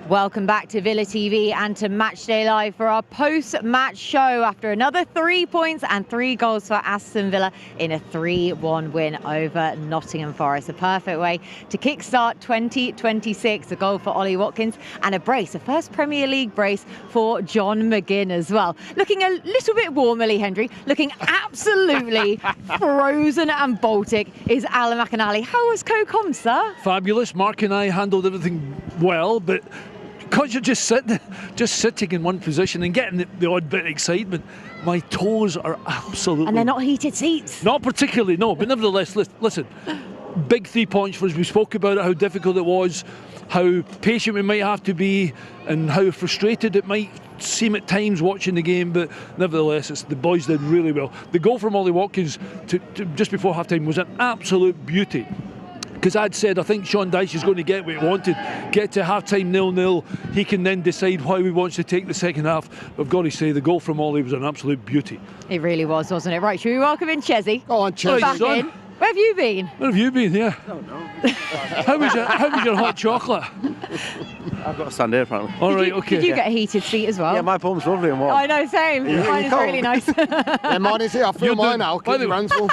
Welcome back to Villa TV and to Matchday Live for our post-match show after another 3 points and 3 goals for Aston Villa in a 3-1 win over Nottingham Forest. A perfect way to kickstart 2026. A goal for Ollie Watkins and a brace, a first Premier League brace for John McGinn as well. Looking a little bit warmly, Henry, looking absolutely frozen and Baltic is Alan McInally. How was Co-Com, sir? Fabulous. Mark and I handled everything well, but because you're just sitting in one position and getting the odd bit of excitement, my toes are absolutely... And they're not heated seats. Not particularly, no, but nevertheless, listen, big 3 points for us. We spoke about it, how difficult it was, how patient we might have to be, and how frustrated it might seem at times watching the game, but nevertheless, the boys did really well. The goal from Ollie Watkins to just before half-time was an absolute beauty. Because I'd said I think Sean Dyche is going to get what he wanted, get to half-time 0-0. He can then decide how he wants to take the second half. I've got to say the goal from Ollie was an absolute beauty. It really was, wasn't it? Right, should we welcome in Chezzy? Go on, Chezzy. Back in. Where have you been? Where have you been? Yeah. I don't know. How was your hot chocolate? I've got to stand here apparently. All right, okay. Did you get a heated seat as well? Yeah, my bum's lovely and warm. I know, same. Mine is really nice. Yeah, mine is here. I feel mine now. Keep your hands full.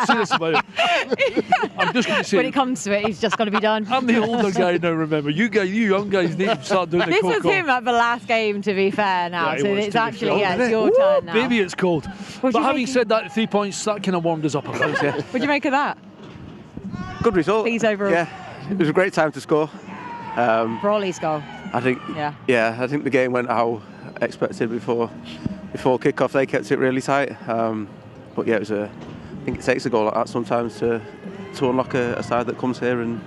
Serious about it. I'm just going to say, when it comes to it, he's just got to be done. I'm the older guy now, remember. You young guys need to start doing the This cold. was him at the last game, to be fair now. Yeah, so was, it's actually, fair. it's your turn now. Baby, it's cold. What But you having making? said that, 3 points, that kind of warmed us up a bit. Yeah. What do you make of that? Good result. Please overall. Yeah, it was a great time to score. For Ollie's goal. I think. Yeah, I think the game went how expected before kick-off. They kept it really tight. But yeah, I think it takes a goal like that sometimes to unlock a side that comes here and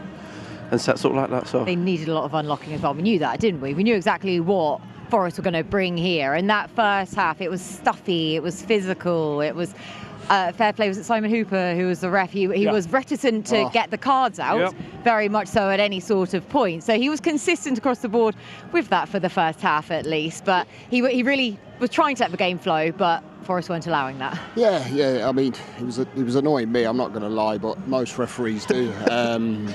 sets up like that. So they needed a lot of unlocking as well. We knew that, didn't we? We knew exactly what Forest were going to bring here. And that first half, it was stuffy, it was physical, it was... fair play, was it Simon Hooper who was the ref? He was reticent to get the cards out, very much so at any sort of point. So he was consistent across the board with that for the first half at least. But he really was trying to let the game flow, but Forest weren't allowing that. Yeah. I mean, it was annoying me. I'm not going to lie, but most referees do.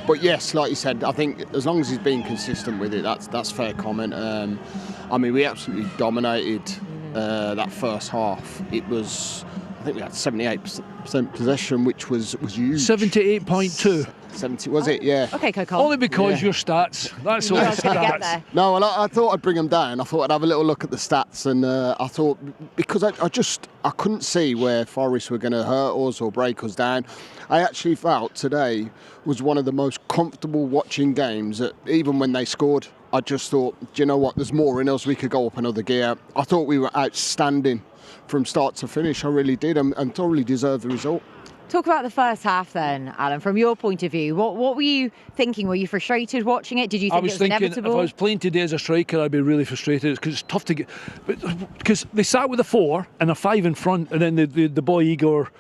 But yes, like you said, I think as long as he's being consistent with it, that's fair comment. I mean, we absolutely dominated that first half. It was. I think we had 78% possession, which was huge. 78.2. 70, was it? Yeah. Okay, Coco. Only because your stats. That's all the stats. No, well, I thought I'd bring them down. I thought I'd have a little look at the stats, and I thought because I couldn't see where Forest were going to hurt us or break us down. I actually felt today was one of the most comfortable watching games. Even when they scored, I just thought, do you know what? There's more in us. We could go up another gear. I thought we were outstanding from start to finish. I really did, and thoroughly deserved the result. Talk about the first half then, Alan, from your point of view. What were you thinking? Were you frustrated watching it? Did you think it was inevitable? If I was playing today as a striker, I'd be really frustrated because it's tough to get. Because they sat with a 4 and a 5 in front, and then the boy Igor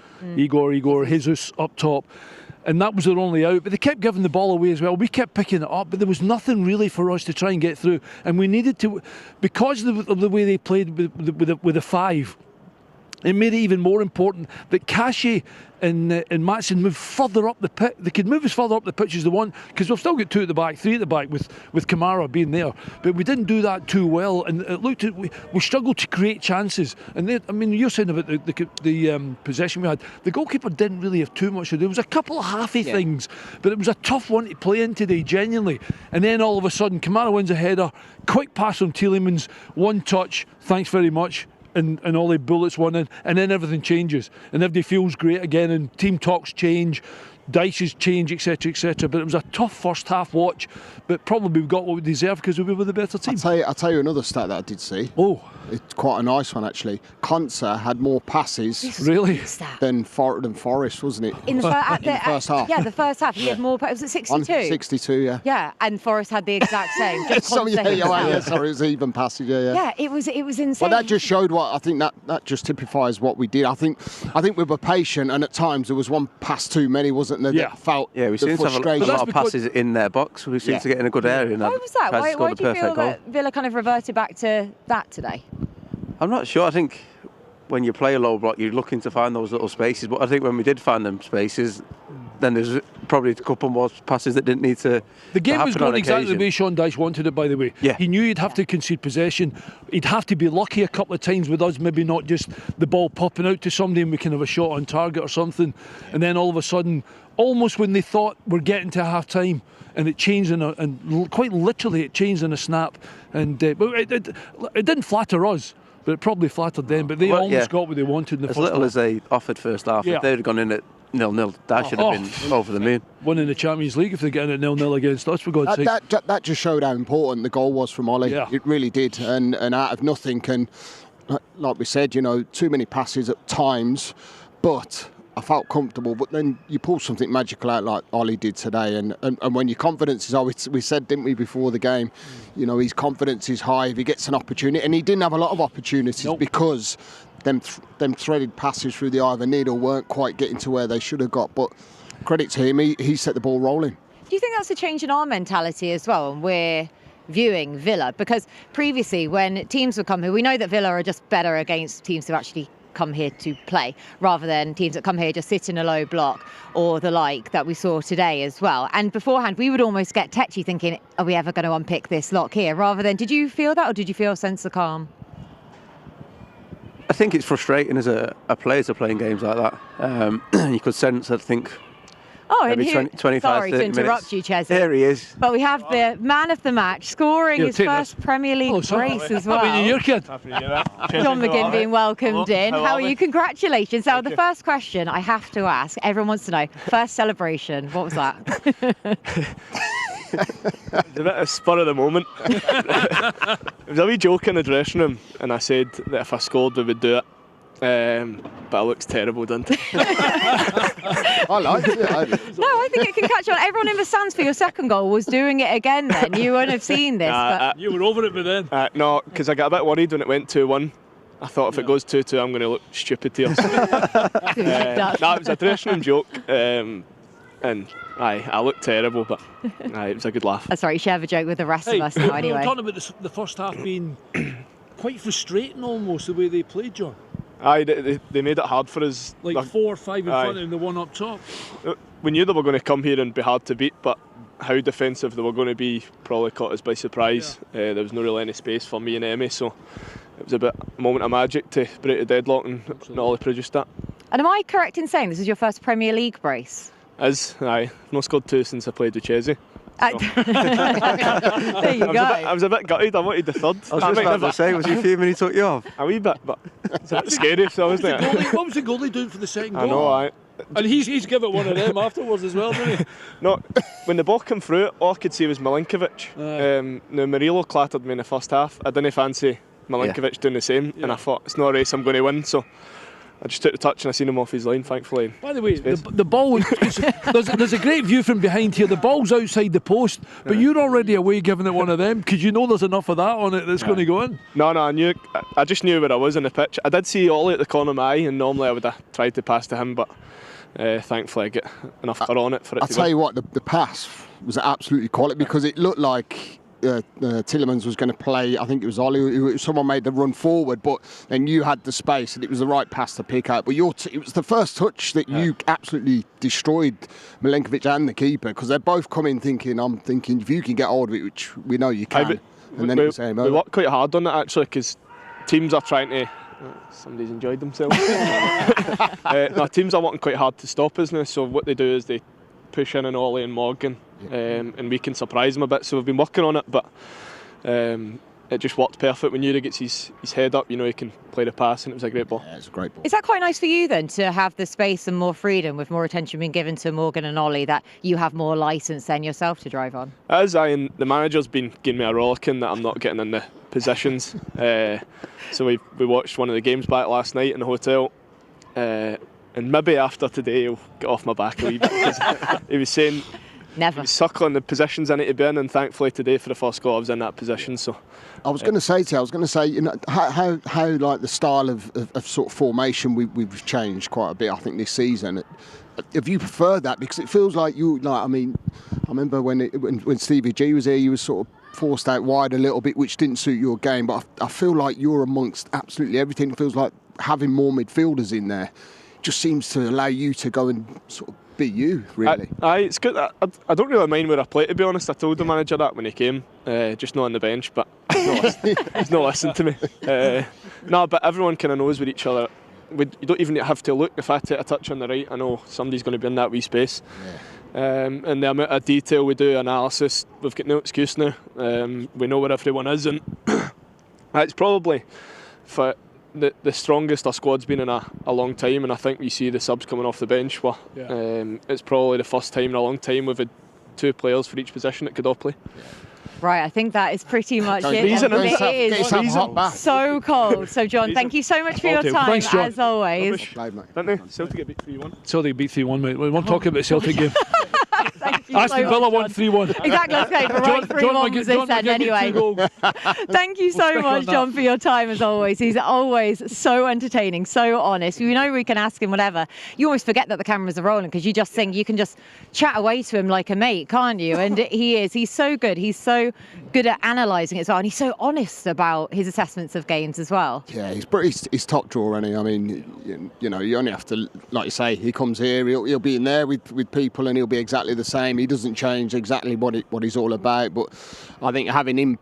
Jesus up top. And that was their only out, but they kept giving the ball away as well. We kept picking it up, but there was nothing really for us to try and get through. And we needed to, because of the way they played with a 5, it made it even more important that Kashi and Matson moved further up the pitch. They could move as further up the pitch as they want, because we've still got 2 at the back, 3 at the back with Kamara being there. But we didn't do that too well, and it looked at we struggled to create chances. And I mean, you're saying about the possession we had. The goalkeeper didn't really have too much to do. There was a couple of halfy things, but it was a tough one to play in today, genuinely. And then all of a sudden, Kamara wins a header, quick pass from Tielemans, 1 touch, thanks very much. And all the bullets won in, and then everything changes, and everybody feels great again, and team talks change, dices change, etc, etc. But it was a tough first half watch, but probably we got what we deserved because we were the better team. I'll tell you another stat that I did see. Oh, it's quite a nice one actually. Konsa had more passes than Forest, wasn't it? In the first half. Yeah, the first half. He had more. Was it 62? 62, yeah. Yeah, and Forest had the exact same. Just sorry, it was even passes. Yeah, it was insane. But that just showed what I think that just typifies what we did. I think we were patient, and at times there was one pass too many, wasn't there? Yeah. That felt we seem to have a lot of passes in their box. We seem to get in a good area. Why was that? Why do you feel that Villa kind of reverted back to that today? I'm not sure. I think when you play a low block, you're looking to find those little spaces. But I think when we did find them spaces, then there's probably a couple more passes that didn't need to. The game was going exactly the way occasion. Sean Dyche wanted it, by the way. Yeah. He knew he'd have to concede possession. He'd have to be lucky a couple of times with us, maybe not just the ball popping out to somebody and we can have a shot on target or something. And then all of a sudden, almost when they thought we're getting to half time, and it changed and quite literally it changed in a snap. And but it didn't flatter us, but it probably flattered them. But they almost got what they wanted in the as first little half. as they offered first half. If they'd have gone in at 0-0, that should have been over the moon. Winning the Champions League if they're getting it 0-0 against us, for God's sake. That just showed how important the goal was from Ollie. Yeah. It really did. And out of nothing, and like we said, too many passes at times, but I felt comfortable. But then you pull something magical out like Ollie did today, and when your confidence is, we said, didn't we, before the game, his confidence is high if he gets an opportunity, and he didn't have a lot of opportunities because them threaded passes through the eye of a needle weren't quite getting to where they should have got. But credit to him, he set the ball rolling. Do you think that's a change in our mentality as well? And we're viewing Villa, because previously when teams would come here, we know that Villa are just better against teams who actually come here to play, rather than teams that come here just sit in a low block or the like that we saw today as well. And beforehand we would almost get tetchy thinking, are we ever going to unpick this lock here, rather than, did you feel that, or did you feel a sense of calm? I think it's frustrating as a player to playing games like that. You could sense, I think, maybe 25, sorry 30 to interrupt minutes. you, Chesney. There he is. But we have the man of the match scoring his take first Premier League brace as well. Happy New Year, kid. John McGinn being welcomed in. How are you? Congratulations. Now, the first question I have to ask, everyone wants to know, first celebration, what was that? It's a bit of spur of the moment. It was a wee joke in the dressing room, and I said that if I scored we would do it. But it looks terrible, doesn't it? I liked it. No, I think it can catch on. Everyone in the stands for your second goal was doing it again then. You wouldn't have seen this. But You were over it by then. No, because I got a bit worried when it went 2-1. I thought if it goes 2-2 I'm going to look stupid here. It was a dressing room joke. And I looked terrible, but it was a good laugh. That's right, you share the joke with the rest of us now anyway. We're talking about the first half being quite frustrating almost, the way they played, John. They made it hard for us. Like 4 or 5 in front and the one up top. We knew they were going to come here and be hard to beat, but how defensive they were going to be probably caught us by surprise. There was no really any space for me and Emmy, so it was a moment of magic to break the deadlock, and Ollie produced that. And am I correct in saying this is your first Premier League brace? Not scored 2 since I played with Chesney. There you go. I was a bit gutted. I wanted the third. I was just about to say, was he fuming he took you off? A wee bit, but it's a bit scary, so wasn't it? What was the goalie doing for the second goal? I know, And he's given one of them afterwards as well, didn't he? No, when the ball came through, all I could see was Milinkovic. Now Murillo clattered me in the first half. I didn't fancy Milinkovic doing the same, and I thought, it's not a race I'm going to win, so I just took the touch and I seen him off his line, thankfully. By the way, the ball, there's a great view from behind here. The ball's outside the post, but you're already away giving it one of them, because you know there's enough of that on it that's going to go in. No, I just knew where I was on the pitch. I did see Ollie at the corner of my eye, and normally I would have tried to pass to him, but thankfully I get enough cut on it for it I'll tell you what, the pass was absolutely quality, because it looked like Tillemans was going to play. I think it was Ollie. Someone made the run forward, but then you had the space, and it was the right pass to pick out. But it was the first touch that you absolutely destroyed Milinkovic and the keeper, because they're both coming thinking, if you can get hold of it, which we know you can. And then it was we worked quite hard on it actually, because teams are trying to. Somebody's enjoyed themselves. Teams are working quite hard to stop us now. So what they do is they push in on Ollie and Morgan, and we can surprise them a bit. So we've been working on it, but it just worked perfect. When Yuri gets his head up, he can play the pass, and it was a great ball. Yeah, it's a great ball. Is that quite nice for you then, to have the space and more freedom, with more attention being given to Morgan and Ollie, that you have more licence than yourself to drive on? And the manager's been giving me a rollicking that I'm not getting in the positions. So we watched one of the games back last night in the hotel. And maybe after today he'll get off my back a wee bit, because he was saying Never. he was circling the positions I need to be in, and thankfully today for the first goal I was in that position. So I was going to say, how like the style of sort of formation we've changed quite a bit, I think, this season. If you prefer that, because it feels like I remember when Stevie G was here, you were sort of forced out wide a little bit, which didn't suit your game. But I feel like you're amongst absolutely everything. It feels like having more midfielders in there just seems to allow you to go and sort of be you, really. It's good. I don't really mind where I play, to be honest. I told the manager that when he came, just not on the bench, but he's not listening to me. No, but everyone kind of knows with each other. You don't even have to look. If I take a touch on the right, I know somebody's going to be in that wee space. And the amount of detail we do, analysis, we've got no excuse now. We know where everyone is, and it's probably for the strongest our squad's been in a long time. And I think we see the subs coming off the bench. Well, it's probably the first time in a long time we've had 2 players for each position that could all play. Right, I think that is pretty much it. It is so cold. So, John, thank you so much for your time, Thanks, John. as always. Didn't they? Celtic beat 3-1. Celtic beat 3-1, mate. We won't talk about the Celtic game. Thank you Aston so Villa much, won 3-1. Exactly, let's go for right 3-1 was this end anyway. Thank you so much, John, for your time as always. He's always so entertaining, so honest. You know we can ask him whatever. You always forget that the cameras are rolling because you just think you can just chat away to him like a mate, can't you? And he's so good. He's so good at analysing it as well, and he's so honest about his assessments of games as well. Yeah, he's top drawer, isn't he? I mean, you know, you only have to, like you say, he comes here, he'll be in there with people, and he'll be exactly the same. He doesn't change exactly what he's all about, but I think having him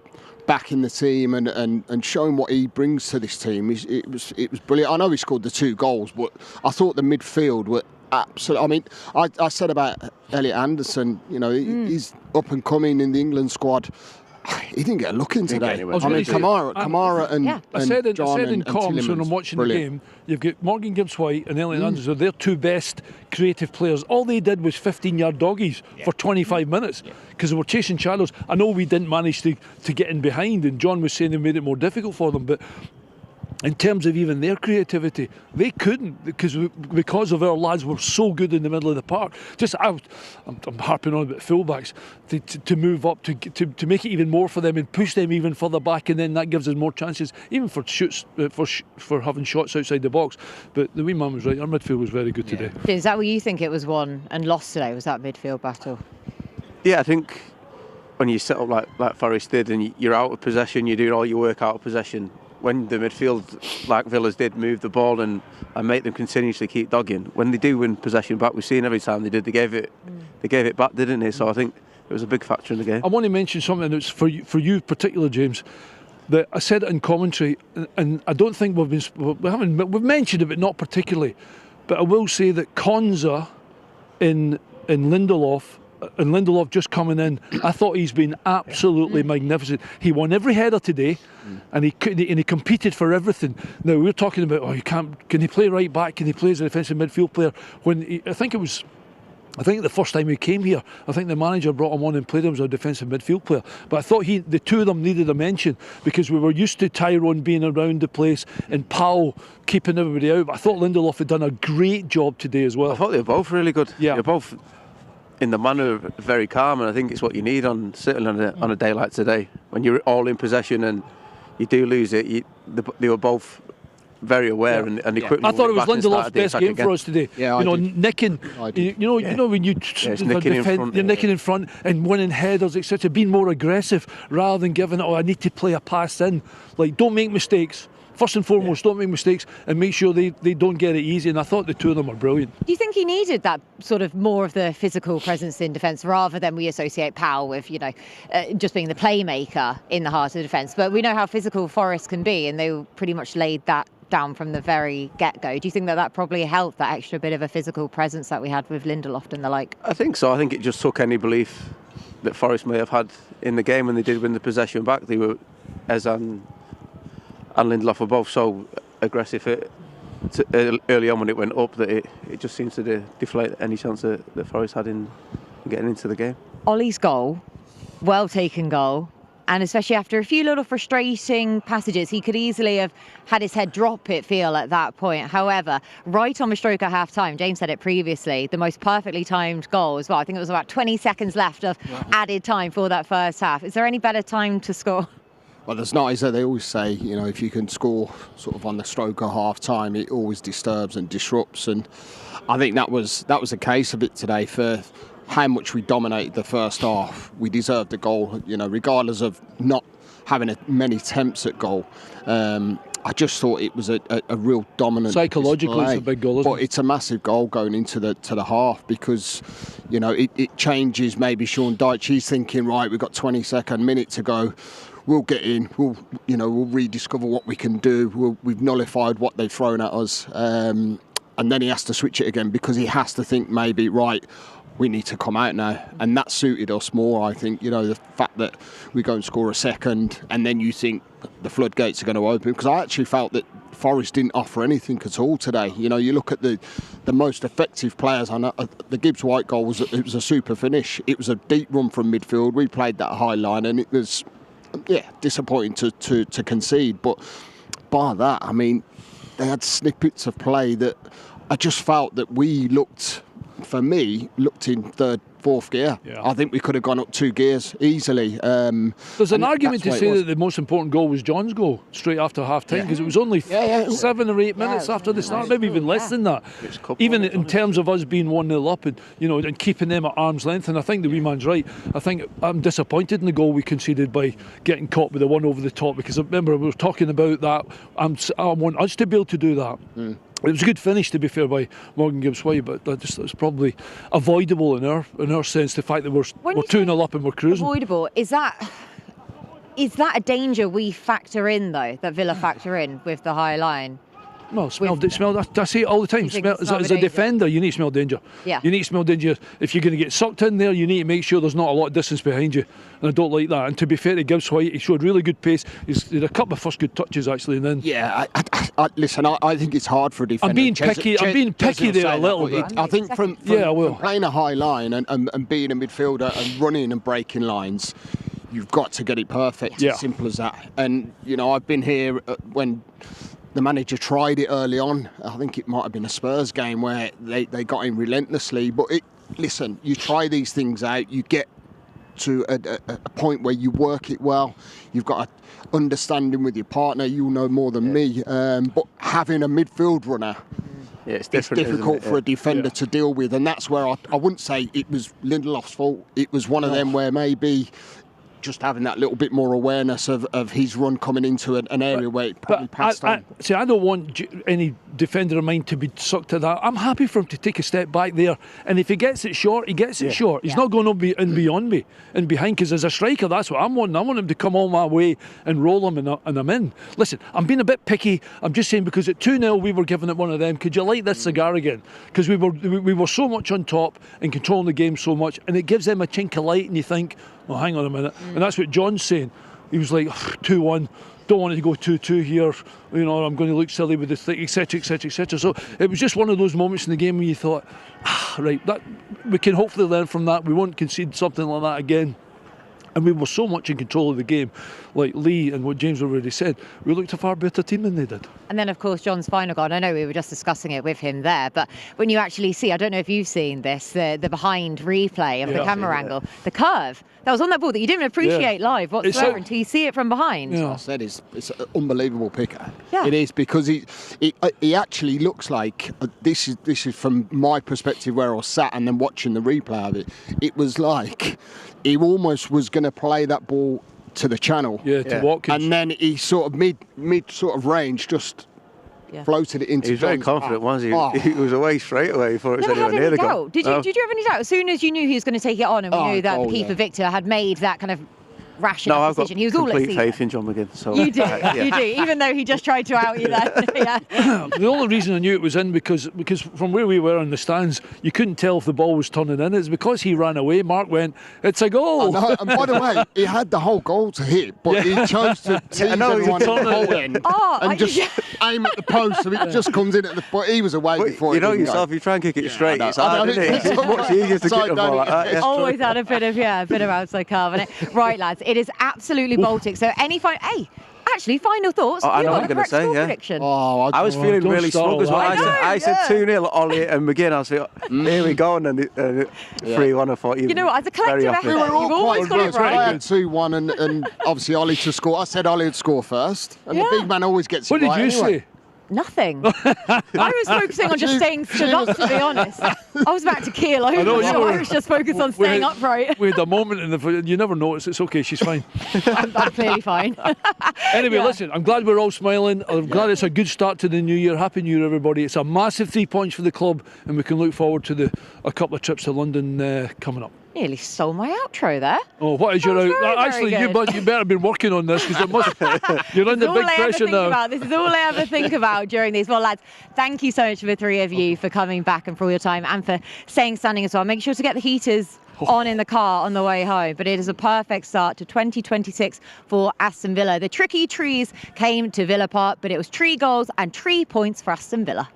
back in the team and showing what he brings to this team, it was brilliant. I know he scored the 2 goals, but I thought the midfield were absolutely. I mean, I said about Elliot Anderson, you know, he's up and coming in the England squad. He didn't get a look in today. I mean, Kamara and I said in and comms when I'm watching the game, you've got Morgan Gibbs-White and Elliot Anderson. They're 2 best creative players. All they did was 15-yard doggies for 25 minutes because they were chasing shadows. I know we didn't manage to get in behind, and John was saying they made it more difficult for them, but in terms of even their creativity, they couldn't because of our lads were so good in the middle of the park. Just I'm harping on about fullbacks to move up to make it even more for them and push them even further back, and then that gives us more chances even for shoots for having shots outside the box. But the wee man was right. Our midfield was very good today. Is that what you think it was won and lost today? Was that midfield battle? Yeah, I think when you set up like Forest did and you're out of possession, you're doing all your work out of possession. When the midfield, like Villa's did, move the ball and make them continuously keep dogging, when they do win possession back, we've seen every time they did, they gave it back, didn't they? So I think it was a big factor in the game. I want to mention something that's for you particular, James, that I said it in commentary, and I don't think we've mentioned it, but not particularly. But I will say that Konza in Lindelof. And Lindelof just coming in, I thought he's been absolutely magnificent. He won every header today, and he competed for everything. Now we're talking about, can he play right back? Can he play as a defensive midfield player? I think the first time he came here, I think the manager brought him on and played him as a defensive midfield player. But I thought the 2 of them needed a mention because we were used to Tyrone being around the place and Powell keeping everybody out. But I thought Lindelof had done a great job today as well. I thought they were both really good. Yeah. They're both in the manner very calm, and I think it's what you need certainly on a day like today when you're all in possession and you do lose it. They were both very aware and they quickly. I thought it was Lindelof's best game for us today. Yeah, nicking. You know when you're nicking in front and winning headers, etc. Being more aggressive rather than giving it. I need to play a pass in. Like, don't make mistakes. First and foremost, don't make mistakes and make sure they don't get it easy. And I thought the 2 of them were brilliant. Do you think he needed that sort of more of the physical presence in defence rather than we associate Powell with, just being the playmaker in the heart of defence? But we know how physical Forest can be, and they pretty much laid that down from the very get-go. Do you think that probably helped, that extra bit of a physical presence that we had with Lindelof and the like? I think so. I think it just took any belief that Forest may have had in the game when they did win the possession back. They were, and Lindelof were both so aggressive early on when it went up that it just seems to deflate any chance that Forest had in getting into the game. Ollie's goal, well taken goal, and especially after a few little frustrating passages, he could easily have had his head drop, it feel, at that point. However, right on the stroke at half-time, James said it previously, the most perfectly timed goal as well. I think it was about 20 seconds left of added time for that first half. Is there any better time to score? Well, there's not, is there? They always say, if you can score sort of on the stroke of half time, it always disturbs and disrupts. And I think that was the case of it today. For how much we dominated the first half, we deserved the goal, regardless of not having many attempts at goal. I just thought it was a real dominant Psychologically, display. it's a big goal, isn't but it? it's a massive goal going into the half, because it changes. Maybe Sean Dyche, he's thinking, right, we've got 22nd minute to go. We'll get in. We'll rediscover what we can do. We've nullified what they've thrown at us, and then he has to switch it again, because he has to think, maybe, right, we need to come out now, and that suited us more. I think the fact that we go and score a second, and then you think the floodgates are going to open, because I actually felt that Forest didn't offer anything at all today. You look at the most effective players. I know the Gibbs White goal was a super finish. It was a deep run from midfield. We played that high line, and it was disappointing to concede. But by that, I mean, they had snippets of play that I just felt that we looked in third, fourth gear. Yeah. I think we could have gone up 2 gears easily. There's an argument to that's say what it that the most important goal was John's goal straight after half time, because it was only 7 or 8 minutes after the start, maybe even less than that. Even in terms of us being 1-0 up and keeping them at arm's length. And I think the wee man's right. I think I'm disappointed in the goal we conceded by getting caught with the one over the top, because I remember we were talking about that. I want us to be able to do that. It was a good finish, to be fair, by Morgan Gibbs White, but it's probably avoidable in our sense, the fact that we're 2-0 up and we're cruising. Avoidable, is that a danger we factor in, though, that Villa factor in with the high line? No, I say it all the time. As a defender, you need to smell danger. Yeah. You need to smell danger. If you're going to get sucked in there, you need to make sure there's not a lot of distance behind you. And I don't like that. And to be fair to Gibbs White, he showed really good pace. He had a couple of first good touches, actually. And then listen, I think it's hard for a defender. I'm being picky there a little bit. I think from playing a high line and being a midfielder and running and breaking lines, you've got to get it perfect. Yeah. As simple as that. And I've been here when the manager tried it early on. I think it might have been a Spurs game where they got in relentlessly. But listen, you try these things out, you get to a point where you work it well. You've got an understanding with your partner. You'll know more than me. But having a midfield runner, it's difficult for a defender to deal with. And that's where I wouldn't say it was Lindelof's fault. It was one of them where maybe just having that little bit more awareness of his run coming into an area where it probably passed on. I don't want any defender of mine to be sucked to that. I'm happy for him to take a step back there, and if he gets it short, he gets it short. He's not going to be in beyond me and behind, because as a striker, that's what I'm wanting. I want him to come all my way and roll him, and I'm in. Listen, I'm being a bit picky. I'm just saying, because at 2-0 we were giving it one of them. Could you light this cigar again? Because we were so much on top and controlling the game so much, and it gives them a chink of light, and you think, well, hang on a minute. And that's what John's saying. He was like, 2-1, don't want it to go 2-2 here, I'm going to look silly with this thing, etc, etc, etc. So it was just one of those moments in the game where you thought, right, that we can hopefully learn from that. We won't concede something like that again. And we were so much in control of the game, like Lee and what James already said, we looked a far better team than they did. And then, of course, John's final goal. I know we were just discussing it with him there, but when you actually see, I don't know if you've seen this, the behind replay of the camera angle, the curve that was on that ball that you didn't appreciate live whatsoever until you see it from behind. I said it's an unbelievable picker. Yeah. It is, because he actually looks like, this is from my perspective where I was sat and then watching the replay of it. It was like he almost was going to play that ball to the channel. To Watkins. And then he sort of mid sort of range just floated it into. He was very confident, wasn't he? He was away straight away before it was anywhere near the goal. Did you have any doubt? As soon as you knew he was going to take it on, and we knew that the keeper Victor had made that kind of rash decision, he was all at sea. I've got complete faith in John McGinn. So you do, you do, even though he just tried to out you there. The only reason I knew it was in because from where we were in the stands, you couldn't tell if the ball was turning in. It's because he ran away. Mark went, "It's a goal." And by the way, he had the whole goal to hit, but he chose to tease everyone at the whole end and just aim at the post, so it just comes in at the. But he was away before. You know yourself, you try and kick it straight. It's hard, isn't it? It's much easier to kick the ball like that. Always had a bit of outside carve in it. Right, lads, it is absolutely Baltic. So any final thoughts? I know what I'm going to say, prediction. I was feeling really smug as well. I said 2-0 Ollie and McGinn. I said, here we go, and then 3-1. I thought you know what, as a collective effort, we were all you've always got it right. I had 2-1 and obviously Ollie to score. I said Ollie would score first, and the big man always gets What it right. What did you say? Nothing. I was focusing on just staying stood up, to be honest. I was about to keel over. know, So I was just focused on staying upright. We had a moment in the. You never notice. It's okay. She's fine. I'm clearly fine. Anyway, listen. I'm glad we're all smiling. I'm glad it's a good start to the new year. Happy New Year, everybody. It's a massive 3 points for the club, and we can look forward to a couple of trips to London coming up. Nearly stole my outro there. Oh, what is your That was out? very, Actually, very you good. better have been working on this because it must. You're under big pressure now. This is all I ever think about during these. Well, lads, thank you so much for the three of you for coming back and for all your time and for staying standing as well. Make sure to get the heaters on in the car on the way home. But it is a perfect start to 2026 for Aston Villa. The tricky trees came to Villa Park, but it was 3 goals and 3 points for Aston Villa.